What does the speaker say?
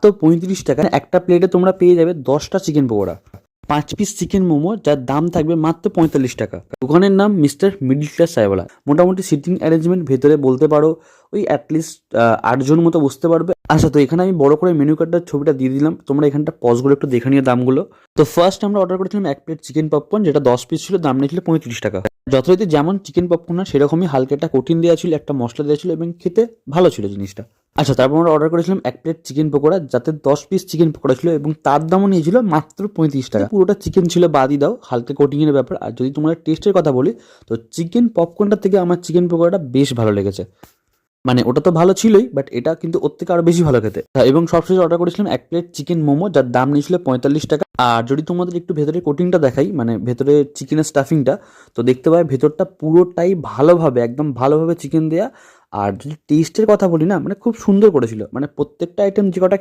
মাত্র 35 টাকা একটা প্লেটে তোমরা পেয়ে যাবে 10টা chicken pakora, 5 piece chicken momo, যার দাম থাকবে মাত্র 45 টাকা। দোকানের নাম মিস্টার মিডল ক্লাস চায়ওয়ালা। মোটামুটি সিটিং অ্যারেঞ্জমেন্ট ভেতরে বলতে পারো ওই অ্যাটলিস্ট 8 জন মতো বসতে পারবে। আচ্ছা, তো এখানে আমি বড় করে মেনু কার্ডটার ছবিটা দিয়ে দিলাম, তোমরা এখানটা পজগুলো একটু দেখে নিয়ে দামগুলো। তো ফার্স্ট আমরা অর্ডার করেছিলাম 1 প্লেট চিকেন পপকর্ন, যেটা 10 পিস ছিল, দাম নিয়েছিল 35 টাকা। যথারীতি যেমন চিকেন পপকর্ন হয় সেরকমই হালকা একটা কঠিন দেওয়া ছিল, একটা মশলা দেওয়া ছিল এবং খেতে ভালো ছিল জিনিসটা। আচ্ছা, তারপর আমরা অর্ডার করেছিলাম 1 প্লেট চিকেন পকোড়া, যাতে 10 পিস চিকেন পকোড়া ছিল এবং তার দামও নিয়েছিল মাত্র 35 টাকা। পুরোটা চিকেন ছিল, বাদই দাও, হালকা কোটিংয়ের ব্যাপার। আর যদি তোমরা টেস্টের কথা বলি, তো চিকেন পপকর্নটার থেকে আমার চিকেন পকোড়াটা বেশ ভালো লেগেছে। মানে ওটা তো ভালো ছিলই, বাট এটা কিন্তু ওর থেকে আরো বেশি ভালো খেতে। এবং সবশেষে অর্ডার করেছিলাম 1 প্লেট চিকেন মোমো, যার দাম নিয়েছিল 45 টাকা। আর যদি তোমাদের একটু ভেতরে কোটিংটা দেখাই, মানে ভেতরে চিকেনের স্টাফিংটা, তো দেখতে পাবে ভেতরটা পুরোটাই ভালোভাবে, একদম ভালোভাবে চিকেন দেয়া। আর যদি টেস্টের কথা বলি না, মানে খুব সুন্দর করেছিল, মানে প্রত্যেকটা আইটেম যে কটা